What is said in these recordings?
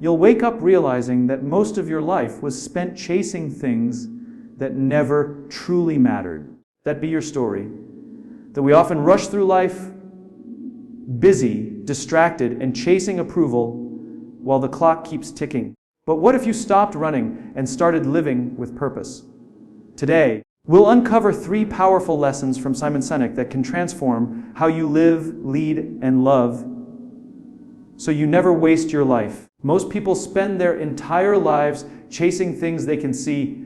you'll wake up realizing that most of your life was spent chasing things that never truly mattered. That be your story. That we often rush through life busy, distracted, and chasing approval while the clock keeps ticking. But what if you stopped running and started living with purpose? Today, we'll uncover 3 powerful lessons from Simon Sinek that can transform how you live, lead, and love so you never waste your life. Most people spend their entire lives chasing things they can see,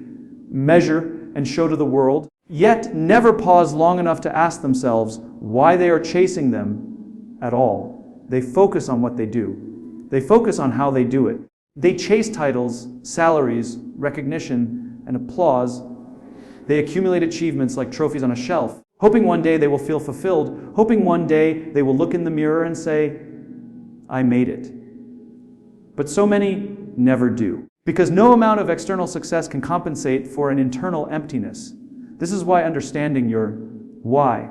measure, and show to the world, yet never pause long enough to ask themselves why they are chasing them at all. They focus on what they do. They focus on how they do it. They chase titles, salaries, recognition, and applause. They accumulate achievements like trophies on a shelf, hoping one day they will feel fulfilled, hoping one day they will look in the mirror and say, I made it. But so many never do, because no amount of external success can compensate for an internal emptiness. This is why understanding your why,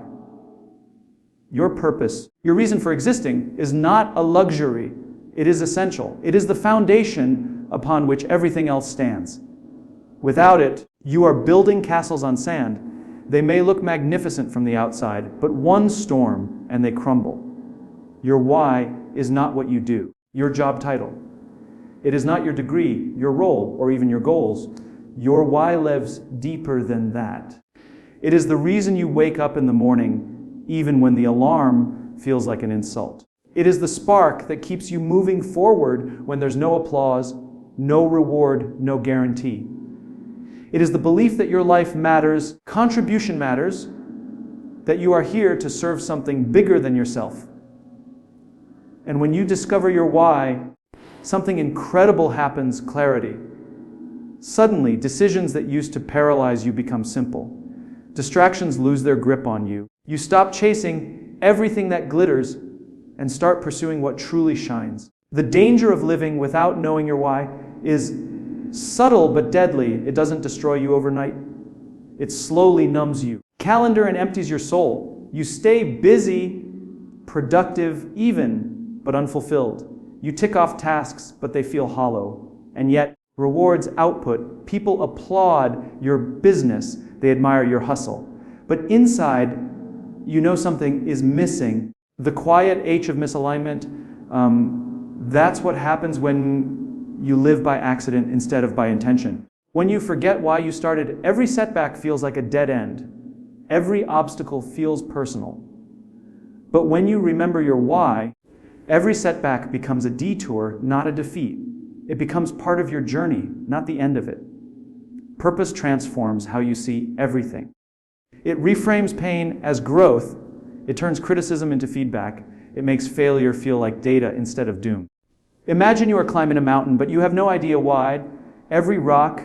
your purpose, your reason for existing is not a luxury. It is essential. It is the foundation upon which everything else stands. Without it, you are building castles on sand. They may look magnificent from the outside, but one storm and they crumble. Your why is not what you do, your job title. It is not your degree, your role, or even your goals. Your why lives deeper than that. It is the reason you wake up in the morning, even when the alarm feels like an insult. It is the spark that keeps you moving forward when there's no applause, no reward, no guarantee. It is the belief that your life matters, contribution matters, that you are here to serve something bigger than yourself. And when you discover your why, something incredible happens: clarity. Suddenly, decisions that used to paralyze you become simple. Distractions lose their grip on you. You stop chasing everything that glitters and start pursuing what truly shines. The danger of living without knowing your why is subtle but deadly. It doesn't destroy you overnight. It slowly numbs you. Calendar and empties your soul. You stay busy, productive, even, but unfulfilled. You tick off tasks, but they feel hollow. And yet, rewards output. People applaud your business. They admire your hustle. But inside, you know something is missing. The quiet H of misalignment, that's what happens when you live by accident instead of by intention. When you forget why you started, every setback feels like a dead end. Every obstacle feels personal. But when you remember your why, every setback becomes a detour, not a defeat. It becomes part of your journey, not the end of it. Purpose transforms how you see everything. It reframes pain as growth. It turns criticism into feedback. It makes failure feel like data instead of doom. Imagine you are climbing a mountain, but you have no idea why. Every rock,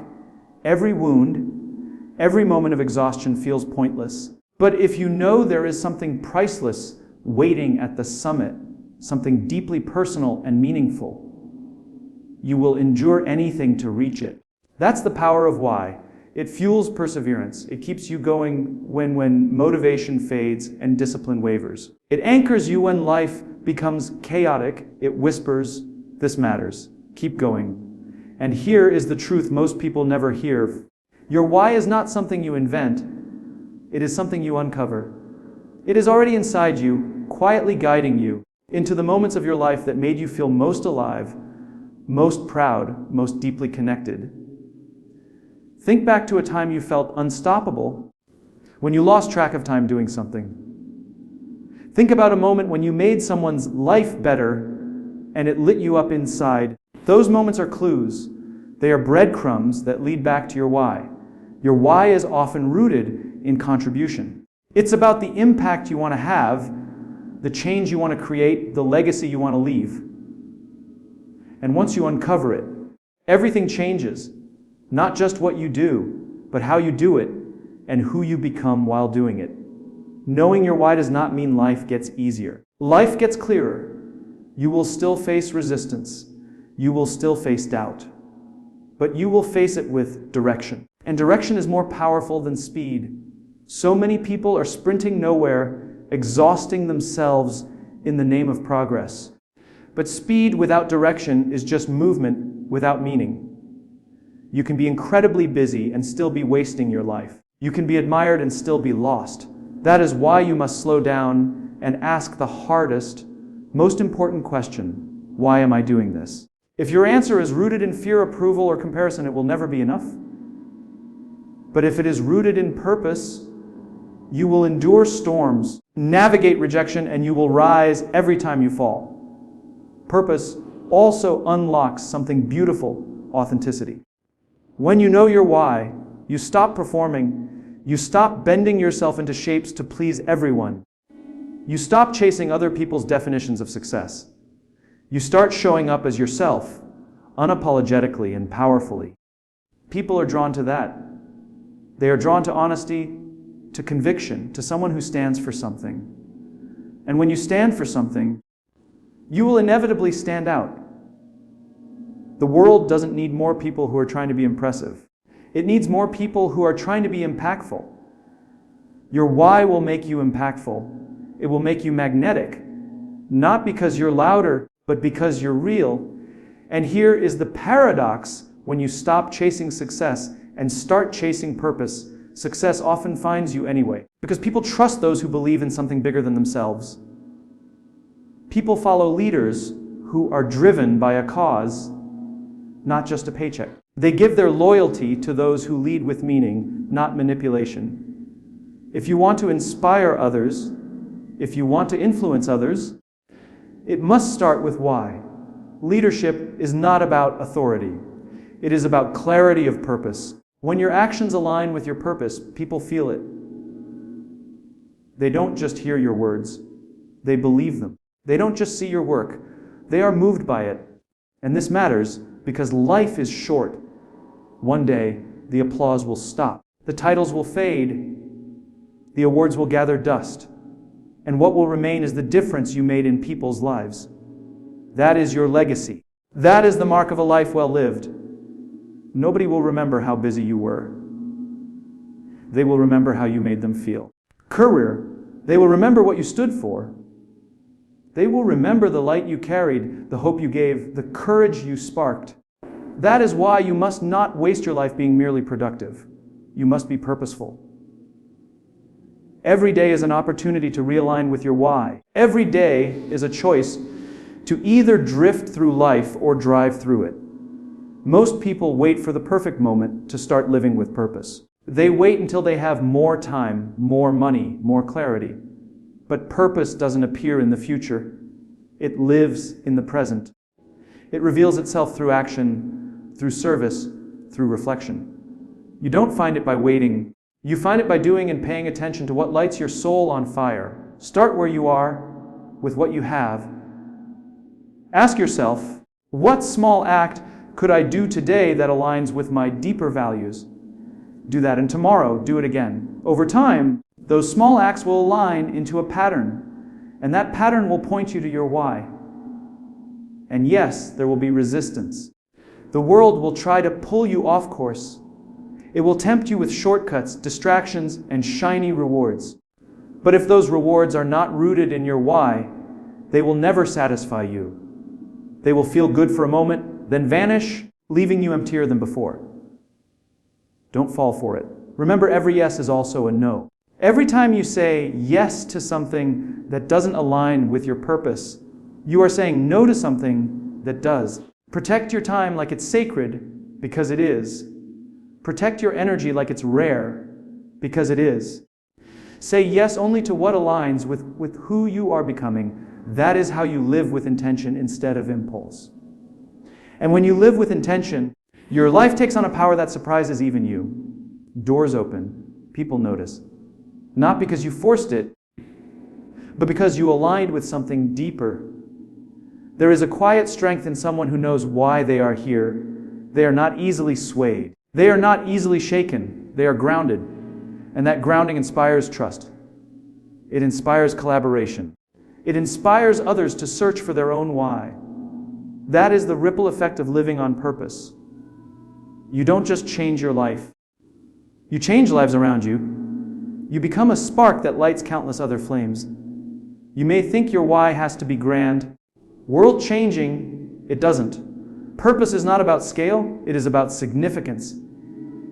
every wound, every moment of exhaustion feels pointless. But if you know there is something priceless waiting at the summit, something deeply personal and meaningful, you will endure anything to reach it. That's the power of why. It fuels perseverance. It keeps you going when motivation fades and discipline wavers. It anchors you when life becomes chaotic. It whispers, this matters. Keep going. And here is the truth most people never hear. Your why is not something you invent. It is something you uncover. It is already inside you, quietly guiding you into the moments of your life that made you feel most alive, most proud, most deeply connected. Think back to a time you felt unstoppable, when you lost track of time doing something. Think about a moment when you made someone's life better and it lit you up inside. Those moments are clues. They are breadcrumbs that lead back to your why. Your why is often rooted in contribution. It's about the impact you want to have, the change you want to create, the legacy you want to leave. And once you uncover it, everything changes. Not just what you do, but how you do it and who you become while doing it. Knowing your why does not mean life gets easier. Life gets clearer. You will still face resistance. You will still face doubt. But you will face it with direction. And direction is more powerful than speed. So many people are sprinting nowhere, exhausting themselves in the name of progress. But speed without direction is just movement without meaning. You can be incredibly busy and still be wasting your life. You can be admired and still be lost. That is why you must slow down and ask the hardest, most important question: why am I doing this? If your answer is rooted in fear, approval, or comparison, it will never be enough. But if it is rooted in purpose, you will endure storms, navigate rejection, and you will rise every time you fall. Purpose also unlocks something beautiful: authenticity. When you know your why, you stop performing, you stop bending yourself into shapes to please everyone. You stop chasing other people's definitions of success. You start showing up as yourself, unapologetically and powerfully. People are drawn to that. They are drawn to honesty, to conviction, to someone who stands for something. And when you stand for something, you will inevitably stand out. The world doesn't need more people who are trying to be impressive. It needs more people who are trying to be impactful. Your why will make you impactful. It will make you magnetic, not because you're louder, but because you're real. And here is the paradox: when you stop chasing success and start chasing purpose, success often finds you anyway, because people trust those who believe in something bigger than themselves. People follow leaders who are driven by a cause, not just a paycheck. They give their loyalty to those who lead with meaning, not manipulation. If you want to inspire others, if you want to influence others, it must start with why. Leadership is not about authority. It is about clarity of purpose. When your actions align with your purpose, people feel it. They don't just hear your words, they believe them. They don't just see your work, they are moved by it. And this matters because life is short. One day, the applause will stop. The titles will fade. The awards will gather dust. And what will remain is the difference you made in people's lives. That is your legacy. That is the mark of a life well lived. Nobody will remember how busy you were. They will remember how you made them feel. Career, they will remember what you stood for. They will remember the light you carried, the hope you gave, the courage you sparked. That is why you must not waste your life being merely productive. You must be purposeful. Every day is an opportunity to realign with your why. Every day is a choice to either drift through life or drive through it. Most people wait for the perfect moment to start living with purpose. They wait until they have more time, more money, more clarity. But purpose doesn't appear in the future. It lives in the present. It reveals itself through action, through service, through reflection. You don't find it by waiting. You find it by doing and paying attention to what lights your soul on fire. Start where you are, with what you have. Ask yourself, what small act could I do today that aligns with my deeper values? Do that, and tomorrow, do it again. Over time, those small acts will align into a pattern, and that pattern will point you to your why. And yes, there will be resistance. The world will try to pull you off course. It will tempt you with shortcuts, distractions, and shiny rewards. But if those rewards are not rooted in your why, they will never satisfy you. They will feel good for a moment, then vanish, leaving you emptier than before. Don't fall for it. Remember, every yes is also a no. Every time you say yes to something that doesn't align with your purpose, you are saying no to something that does. Protect your time like it's sacred, because it is. Protect your energy like it's rare, because it is. Say yes only to what aligns with who you are becoming. That is how you live with intention instead of impulse. And when you live with intention, your life takes on a power that surprises even you. Doors open, people notice. Not because you forced it, but because you aligned with something deeper. There is a quiet strength in someone who knows why they are here. They are not easily swayed. They are not easily shaken. They are grounded. And that grounding inspires trust. It inspires collaboration. It inspires others to search for their own why. That is the ripple effect of living on purpose. You don't just change your life. You change lives around you. You become a spark that lights countless other flames. You may think your why has to be grand, World changing, it doesn't. Purpose is not about scale, it is about significance.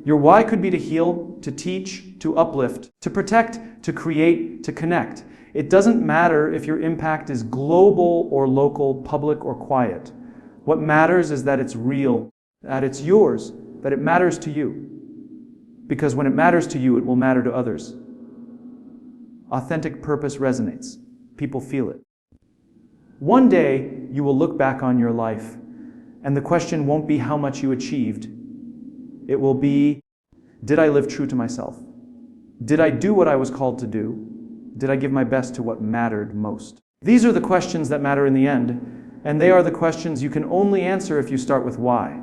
Your why could be to heal, to teach, to uplift, to protect, to create, to connect. It doesn't matter if your impact is global or local, public or quiet. What matters is that it's real, that it's yours, that it matters to you. Because when it matters to you, it will matter to others. Authentic purpose resonates. People feel it. One day, you will look back on your life, and the question won't be how much you achieved. It will be, did I live true to myself? Did I do what I was called to do? Did I give my best to what mattered most? These are the questions that matter in the end, and they are the questions you can only answer if you start with why.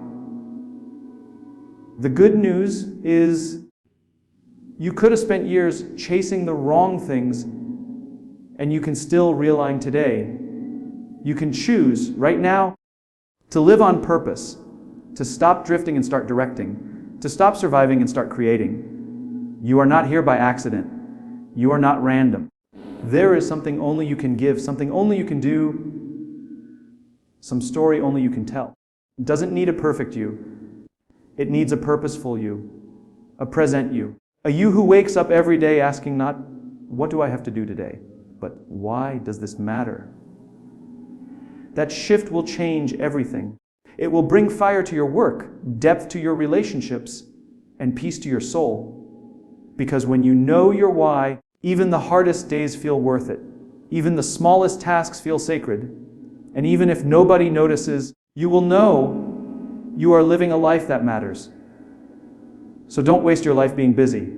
The good news is you could have spent years chasing the wrong things, and you can still realign today. You can choose right now to live on purpose, to stop drifting and start directing, to stop surviving and start creating. You are not here by accident. You are not random. There is something only you can give, something only you can do, some story only you can tell. It doesn't need a perfect you. It needs a purposeful you, a present you, a you who wakes up every day asking not, what do I have to do today, but why does this matter? That shift will change everything. It will bring fire to your work, depth to your relationships, and peace to your soul. Because when you know your why, even the hardest days feel worth it. Even the smallest tasks feel sacred. And even if nobody notices, you will know you are living a life that matters. So don't waste your life being busy.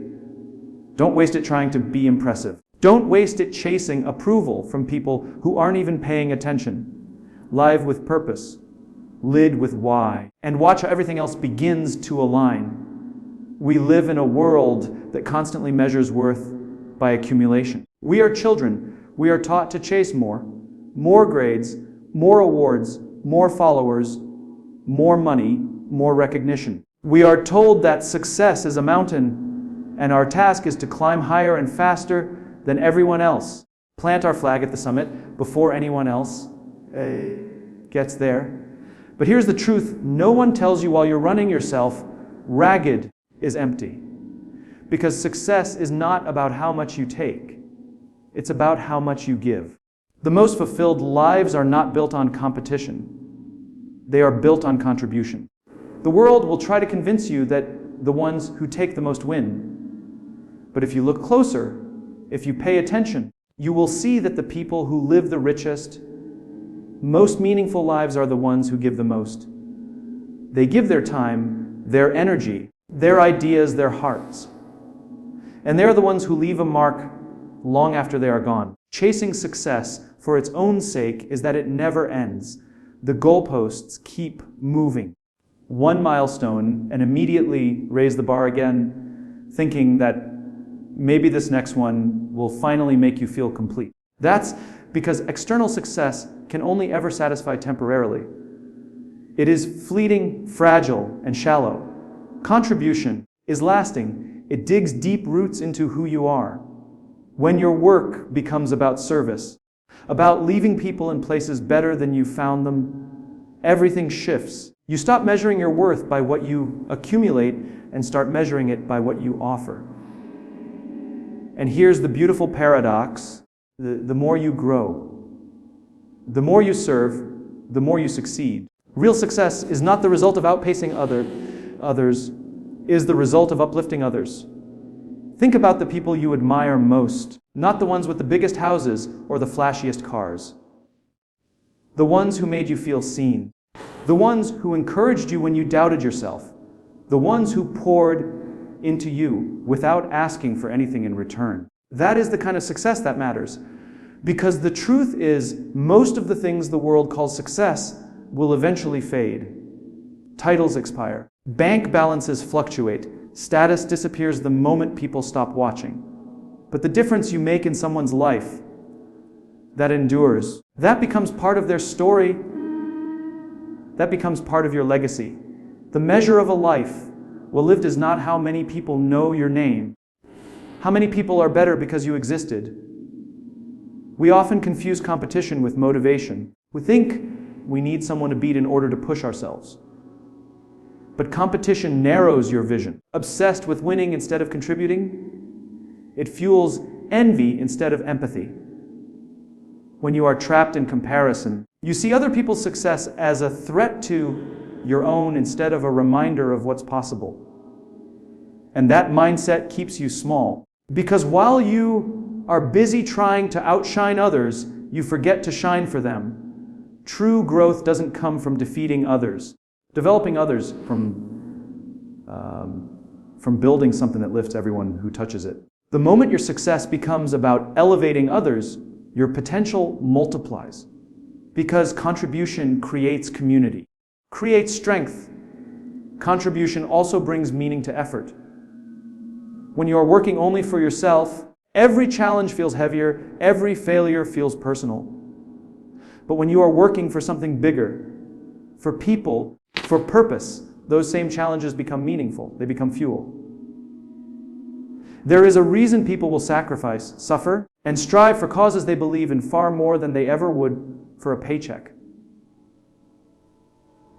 Don't waste it trying to be impressive. Don't waste it chasing approval from people who aren't even paying attention. Live with purpose. Lid with why. And watch how everything else begins to align. We live in a world that constantly measures worth by accumulation. We are children. We are taught to chase more grades, more awards, more followers, more money, more recognition. We are told that success is a mountain, and our task is to climb higher and faster than everyone else. Plant our flag at the summit before anyone else gets there. But here's the truth. No one tells you while you're running yourself, ragged is empty. Because success is not about how much you take. It's about how much you give. The most fulfilled lives are not built on competition. They are built on contribution. The world will try to convince you that the ones who take the most win. But if you look closer, if you pay attention, you will see that the people who live the richest, most meaningful lives are the ones who give the most. They give their time, their energy, their ideas, their hearts. And they're the ones who leave a mark long after they are gone. Chasing success for its own sake is that it never ends. The goalposts keep moving. One milestone and immediately raise the bar again, thinking that maybe this next one will finally make you feel complete. That's because external success can only ever satisfy temporarily. It is fleeting, fragile, and shallow. Contribution is lasting. It digs deep roots into who you are. When your work becomes about service, about leaving people in places better than you found them, everything shifts. You stop measuring your worth by what you accumulate and start measuring it by what you offer. And here's the beautiful paradox. The more you grow, the more you serve, the more you succeed. Real success is not the result of outpacing others, is the result of uplifting others. Think about the people you admire most, not the ones with the biggest houses or the flashiest cars. The ones who made you feel seen. The ones who encouraged you when you doubted yourself. The ones who poured into you without asking for anything in return. That is the kind of success that matters. Because the truth is, most of the things the world calls success will eventually fade. Titles expire. Bank balances fluctuate. Status disappears the moment people stop watching. But the difference you make in someone's life, that endures, that becomes part of their story. That becomes part of your legacy. The measure of a life well lived is not how many people know your name. How many people are better because you existed. We often confuse competition with motivation. We think we need someone to beat in order to push ourselves. But competition narrows your vision. Obsessed with winning instead of contributing, it fuels envy instead of empathy. When you are trapped in comparison, you see other people's success as a threat to your own instead of a reminder of what's possible. And that mindset keeps you small. Because while you are busy trying to outshine others, you forget to shine for them. True growth doesn't come from defeating others. Developing others from building something that lifts everyone who touches it. The moment your success becomes about elevating others, your potential multiplies. Because contribution creates community, creates strength. Contribution also brings meaning to effort. When you are working only for yourself, every challenge feels heavier, every failure feels personal. But when you are working for something bigger, for people, for purpose, those same challenges become meaningful. They become fuel. There is a reason people will sacrifice, suffer, and strive for causes they believe in far more than they ever would for a paycheck.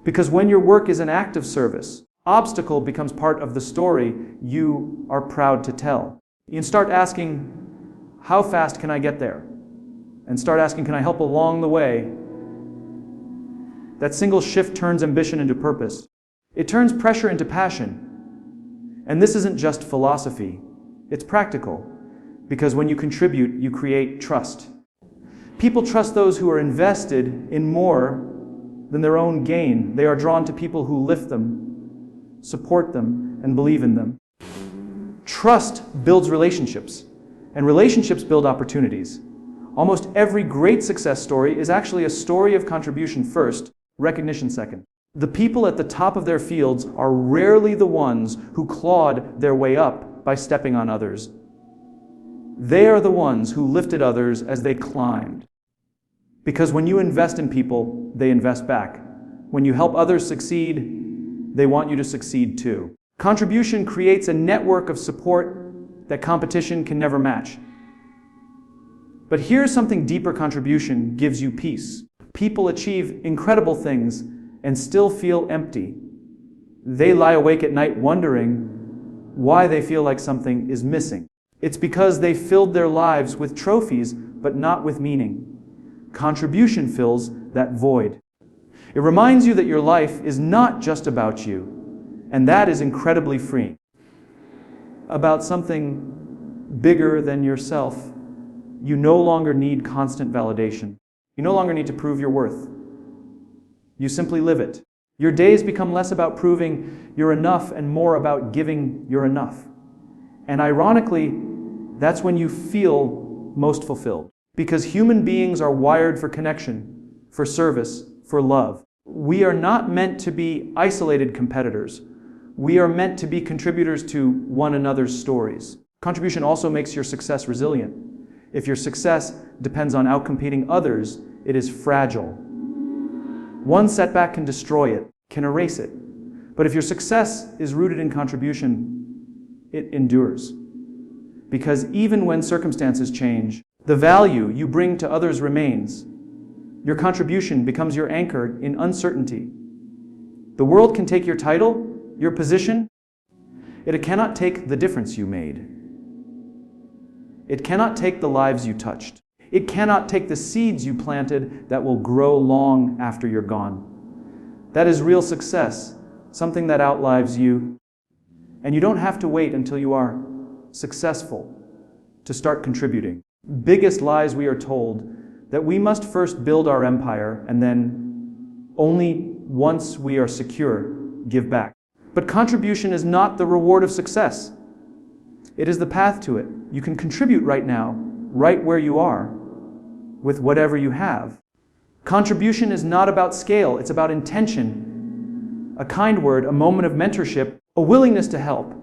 Because when your work is an act of service, obstacle becomes part of the story you are proud to tell. You can start asking, how fast can I get there? And start asking, can I help along the way? That single shift turns ambition into purpose. It turns pressure into passion. And this isn't just philosophy. It's practical. Because when you contribute, you create trust. People trust those who are invested in more than their own gain. They are drawn to people who lift them, support them, and believe in them. Trust builds relationships, and relationships build opportunities. Almost every great success story is actually a story of contribution first, recognition second. The people at the top of their fields are rarely the ones who clawed their way up by stepping on others. They are the ones who lifted others as they climbed. Because when you invest in people, they invest back. When you help others succeed, they want you to succeed too. Contribution creates a network of support that competition can never match. But here's something deeper: contribution gives you peace. People achieve incredible things and still feel empty. They lie awake at night wondering why they feel like something is missing. It's because they filled their lives with trophies, but not with meaning. Contribution fills that void. It reminds you that your life is not just about you, and that is incredibly freeing. About something bigger than yourself. You no longer need constant validation. You no longer need to prove your worth. You simply live it. Your days become less about proving you're enough and more about giving you're enough. And ironically, that's when you feel most fulfilled. Because human beings are wired for connection, for service, for love. We are not meant to be isolated competitors. We are meant to be contributors to one another's stories. Contribution also makes your success resilient. If your success depends on outcompeting others, it is fragile. One setback can destroy it, can erase it. But if your success is rooted in contribution, it endures. Because even when circumstances change, the value you bring to others remains. Your contribution becomes your anchor in uncertainty. The world can take your title, your position. It cannot take the difference you made. It cannot take the lives you touched. It cannot take the seeds you planted that will grow long after you're gone. That is real success, something that outlives you. And you don't have to wait until you are successful to start contributing. Biggest lies we are told that we must first build our empire and then only once we are secure, give back. But contribution is not the reward of success. It is the path to it. You can contribute right now, right where you are, with whatever you have. Contribution is not about scale, it's about intention. A kind word, a moment of mentorship, a willingness to help.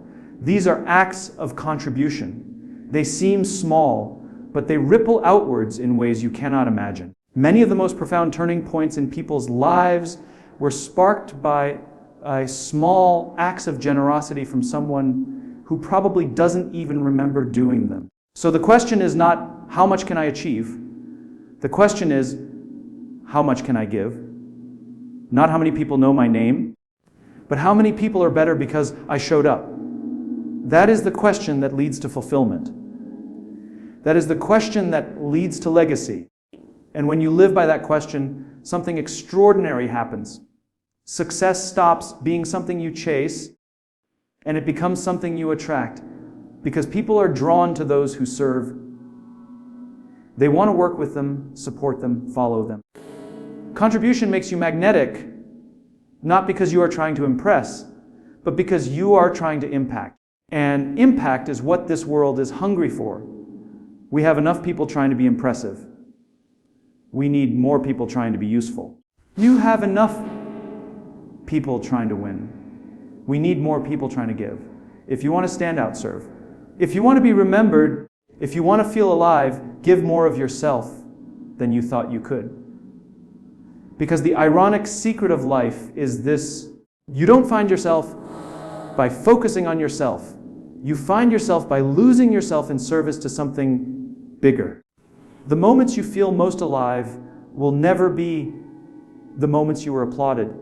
These are acts of contribution. They seem small, but they ripple outwards in ways you cannot imagine. Many of the most profound turning points in people's lives were sparked by small acts of generosity from someone who probably doesn't even remember doing them. So the question is not, how much can I achieve? The question is, how much can I give? Not how many people know my name, but how many people are better because I showed up? That is the question that leads to fulfillment. That is the question that leads to legacy. And when you live by that question, something extraordinary happens. Success stops being something you chase, and it becomes something you attract, because people are drawn to those who serve. They want to work with them, support them, follow them. Contribution makes you magnetic, not because you are trying to impress, but because you are trying to impact. And impact is what this world is hungry for. We have enough people trying to be impressive. We need more people trying to be useful. You have enough people trying to win. We need more people trying to give. If you want to stand out, serve. If you want to be remembered, if you want to feel alive, give more of yourself than you thought you could. Because the ironic secret of life is this: you don't find yourself by focusing on yourself. You find yourself by losing yourself in service to something bigger. The moments you feel most alive will never be the moments you were applauded.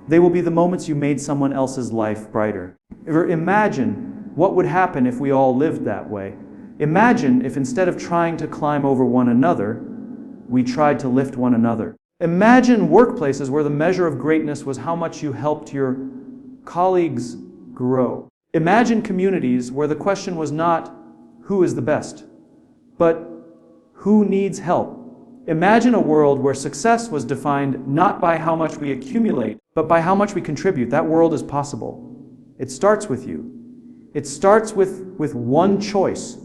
They will be the moments you made someone else's life brighter. Imagine what would happen if we all lived that way. Imagine if instead of trying to climb over one another, we tried to lift one another. Imagine workplaces where the measure of greatness was how much you helped your colleagues grow. Imagine communities where the question was not who is the best, but who needs help. Imagine a world where success was defined not by how much we accumulate, but by how much we contribute. That world is possible. It starts with you. It starts with one choice: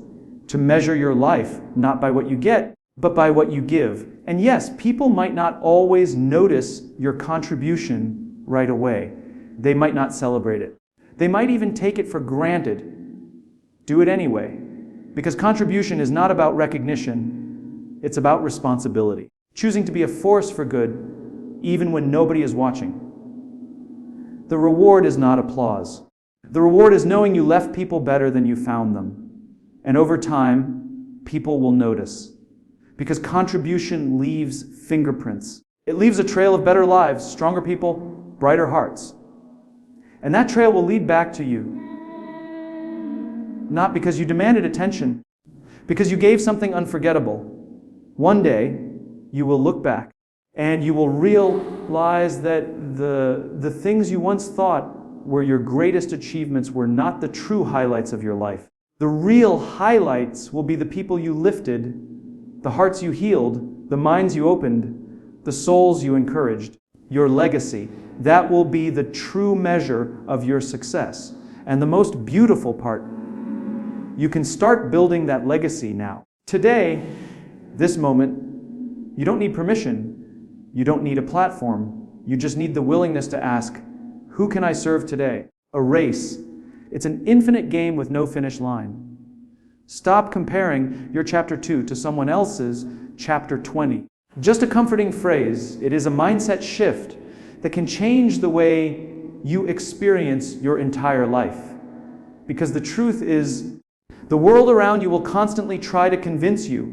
to measure your life, not by what you get, but by what you give. And yes, people might not always notice your contribution right away. They might not celebrate it. They might even take it for granted. Do it anyway, because contribution is not about recognition, it's about responsibility. Choosing to be a force for good, even when nobody is watching. The reward is not applause. The reward is knowing you left people better than you found them. And over time, people will notice. Because contribution leaves fingerprints. It leaves a trail of better lives, stronger people, brighter hearts. And that trail will lead back to you. Not because you demanded attention, because you gave something unforgettable. One day, you will look back and you will realize that the things you once thought were your greatest achievements were not the true highlights of your life. The real highlights will be the people you lifted, the hearts you healed, the minds you opened, the souls you encouraged, your legacy. That will be the true measure of your success. And the most beautiful part, you can start building that legacy now. Today, this moment, you don't need permission. You don't need a platform. You just need the willingness to ask, who can I serve today? A race. It's an infinite game with no finish line. Stop comparing your chapter 2 to someone else's chapter 20. Just a comforting phrase. It is a mindset shift that can change the way you experience your entire life. Because the truth is, the world around you will constantly try to convince you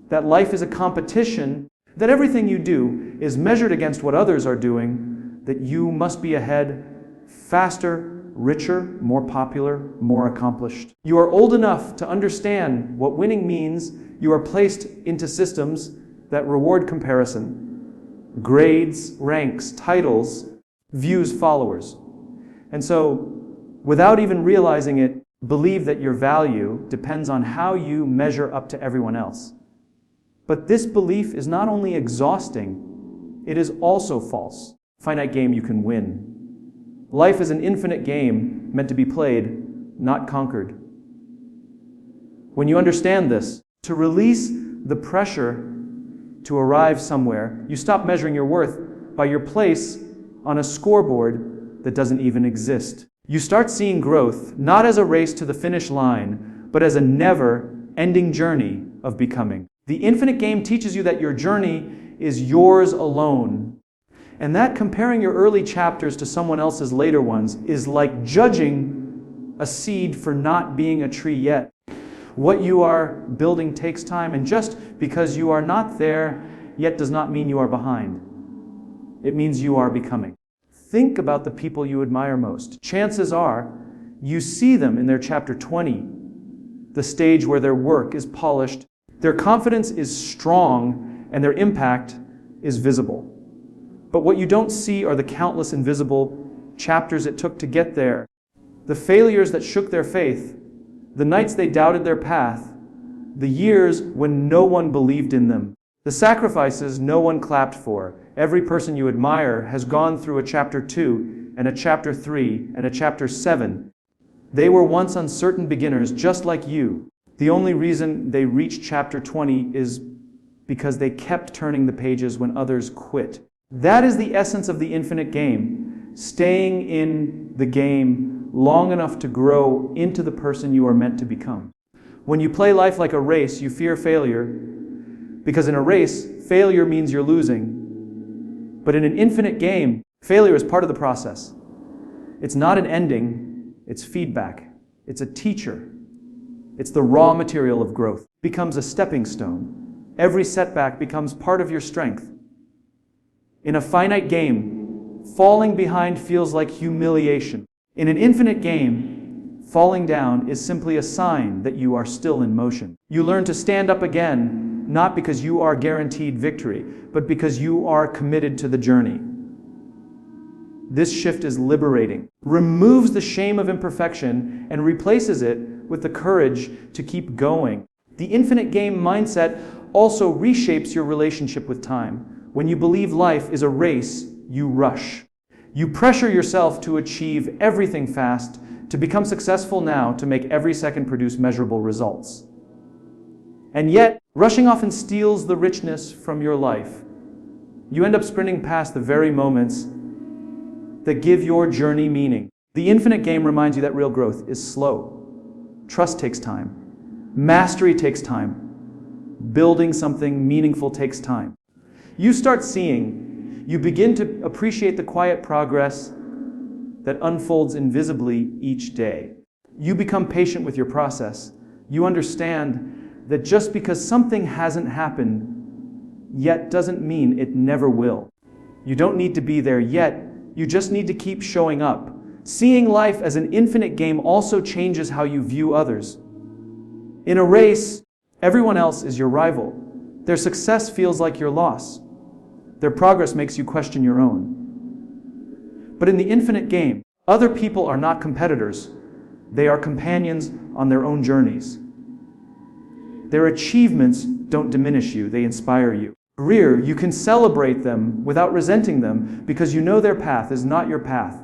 that life is a competition, that everything you do is measured against what others are doing, that you must be ahead, faster, richer, more popular, more accomplished. You are old enough to understand what winning means. You are placed into systems that reward comparison. Grades, ranks, titles, views, followers. And so, without even realizing it, believe that your value depends on how you measure up to everyone else. But this belief is not only exhausting, it is also false. Finite game you can win. Life is an infinite game meant to be played, not conquered. When you understand this, to release the pressure to arrive somewhere, you stop measuring your worth by your place on a scoreboard that doesn't even exist. You start seeing growth not as a race to the finish line, but as a never-ending journey of becoming. The infinite game teaches you that your journey is yours alone, and that comparing your early chapters to someone else's later ones is like judging a seed for not being a tree yet. What you are building takes time, and just because you are not there yet does not mean you are behind. It means you are becoming. Think about the people you admire most. Chances are you see them in their chapter 20, the stage where their work is polished, their confidence is strong, and their impact is visible. But what you don't see are the countless invisible chapters it took to get there, the failures that shook their faith, the nights they doubted their path, the years when no one believed in them, the sacrifices no one clapped for. Every person you admire has gone through a chapter 2 and a chapter 3 and a chapter 7. They were once uncertain beginners just like you. The only reason they reached chapter 20 is because they kept turning the pages when others quit. That is the essence of the infinite game, staying in the game long enough to grow into the person you are meant to become. When you play life like a race, you fear failure, because in a race, failure means you're losing. But in an infinite game, failure is part of the process. It's not an ending, it's feedback. It's a teacher. It's the raw material of growth. It becomes a stepping stone. Every setback becomes part of your strength. In a finite game, falling behind feels like humiliation. In an infinite game, falling down is simply a sign that you are still in motion. You learn to stand up again, not because you are guaranteed victory, but because you are committed to the journey. This shift is liberating, removes the shame of imperfection, and replaces it with the courage to keep going. The infinite game mindset also reshapes your relationship with time. When you believe life is a race, you rush. You pressure yourself to achieve everything fast, to become successful now, to make every second produce measurable results. And yet, rushing often steals the richness from your life. You end up sprinting past the very moments that give your journey meaning. The infinite game reminds you that real growth is slow. Trust takes time. Mastery takes time. Building something meaningful takes time. You start seeing, you begin to appreciate the quiet progress that unfolds invisibly each day. You become patient with your process. You understand that just because something hasn't happened yet doesn't mean it never will. You don't need to be there yet. You just need to keep showing up. Seeing life as an infinite game also changes how you view others. In a race, everyone else is your rival. Their success feels like your loss. Their progress makes you question your own. But in the infinite game, other people are not competitors. They are companions on their own journeys. Their achievements don't diminish you, they inspire you. Career, you can celebrate them without resenting them because you know their path is not your path.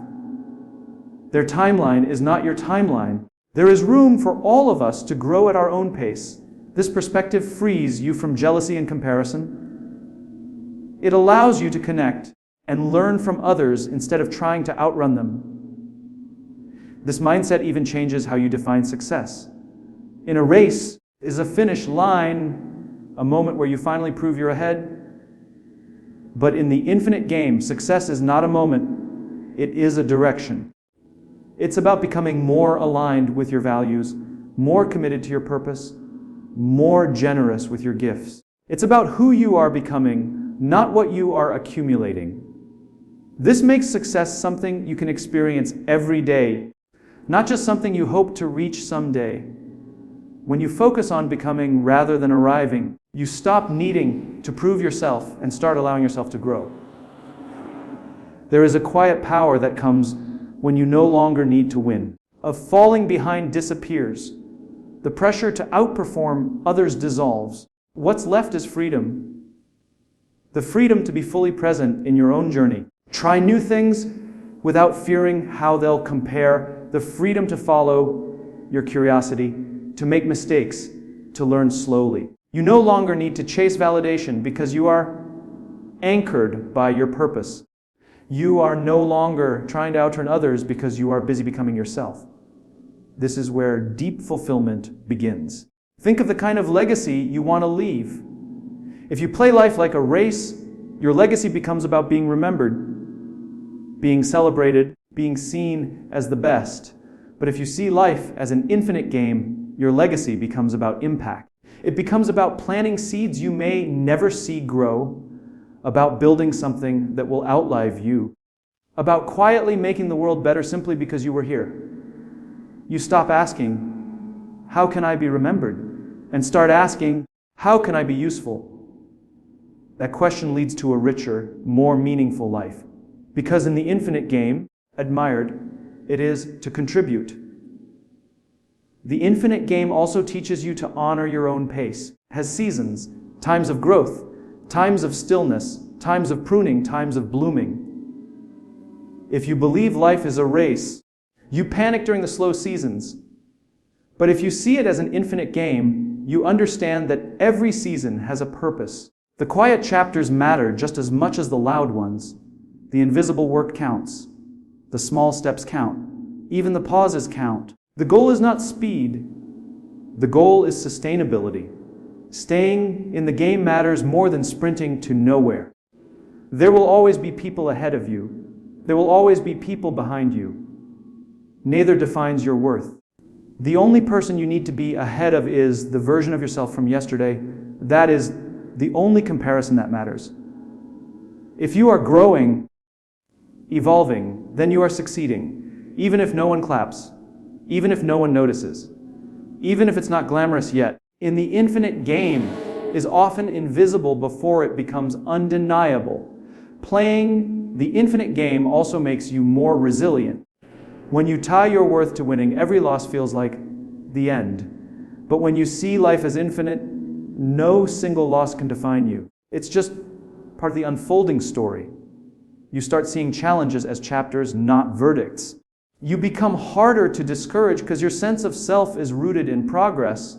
Their timeline is not your timeline. There is room for all of us to grow at our own pace. This perspective frees you from jealousy and comparison. It allows you to connect and learn from others instead of trying to outrun them. This mindset even changes how you define success. In a race, is a finish line a moment where you finally prove you're ahead? But in the infinite game, success is not a moment, it is a direction. It's about becoming more aligned with your values, more committed to your purpose, more generous with your gifts. It's about who you are becoming, not what you are accumulating. This makes success something you can experience every day, not just something you hope to reach someday. When you focus on becoming rather than arriving, you stop needing to prove yourself and start allowing yourself to grow. There is a quiet power that comes when you no longer need to win. Of falling behind disappears. The pressure to outperform others dissolves. What's left is freedom. The freedom to be fully present in your own journey. Try new things without fearing how they'll compare. The freedom to follow your curiosity, to make mistakes, to learn slowly. You no longer need to chase validation because you are anchored by your purpose. You are no longer trying to outrun others because you are busy becoming yourself. This is where deep fulfillment begins. Think of the kind of legacy you want to leave. If you play life like a race, your legacy becomes about being remembered, being celebrated, being seen as the best. But if you see life as an infinite game, your legacy becomes about impact. It becomes about planting seeds you may never see grow, about building something that will outlive you, about quietly making the world better simply because you were here. You stop asking, how can I be remembered? And start asking, how can I be useful? That question leads to a richer, more meaningful life. Because in the infinite game, admired, it is to contribute. The infinite game also teaches you to honor your own pace. It has seasons, times of growth, times of stillness, times of pruning, times of blooming. If you believe life is a race, you panic during the slow seasons. But if you see it as an infinite game, you understand that every season has a purpose. The quiet chapters matter just as much as the loud ones. The invisible work counts. The small steps count. Even the pauses count. The goal is not speed. The goal is sustainability. Staying in the game matters more than sprinting to nowhere. There will always be people ahead of you. There will always be people behind you. Neither defines your worth. The only person you need to be ahead of is the version of yourself from yesterday. That is the only comparison that matters. If you are growing, evolving, then you are succeeding, even if no one claps, even if no one notices, even if it's not glamorous yet. In the infinite game is often invisible before it becomes undeniable. Playing the infinite game also makes you more resilient. When you tie your worth to winning, every loss feels like the end. But when you see life as infinite, no single loss can define you. It's just part of the unfolding story. You start seeing challenges as chapters, not verdicts. You become harder to discourage because your sense of self is rooted in progress,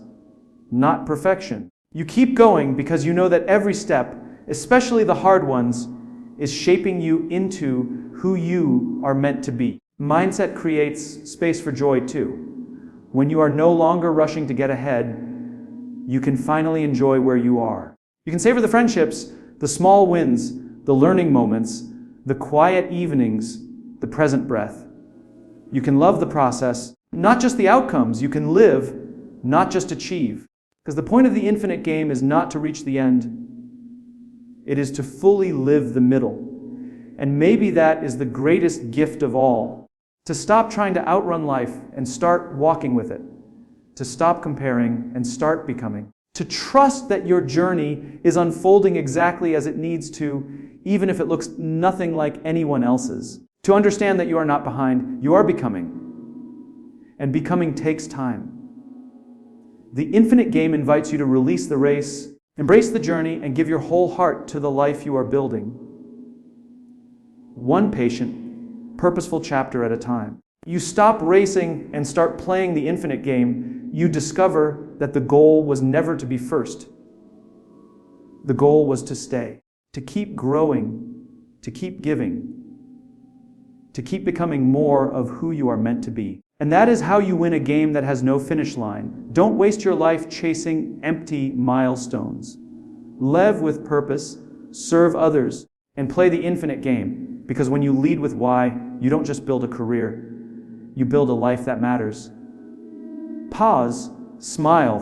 not perfection. You keep going because you know that every step, especially the hard ones, is shaping you into who you are meant to be. Mindset creates space for joy too. When you are no longer rushing to get ahead, you can finally enjoy where you are. You can savor the friendships, the small wins, the learning moments, the quiet evenings, the present breath. You can love the process, not just the outcomes. You can live, not just achieve. Because the point of the infinite game is not to reach the end. It is to fully live the middle. And maybe that is the greatest gift of all. To stop trying to outrun life and start walking with it. To stop comparing and start becoming. To trust that your journey is unfolding exactly as it needs to, even if it looks nothing like anyone else's. To understand that you are not behind, you are becoming. And becoming takes time. The infinite game invites you to release the race, embrace the journey, and give your whole heart to the life you are building. One patient, purposeful chapter at a time. You stop racing and start playing the infinite game. You discover that the goal was never to be first. The goal was to stay, to keep growing, to keep giving, to keep becoming more of who you are meant to be. And that is how you win a game that has no finish line. Don't waste your life chasing empty milestones. Live with purpose, serve others, and play the infinite game. Because when you lead with why, you don't just build a career. You build a life that matters. Pause, smile,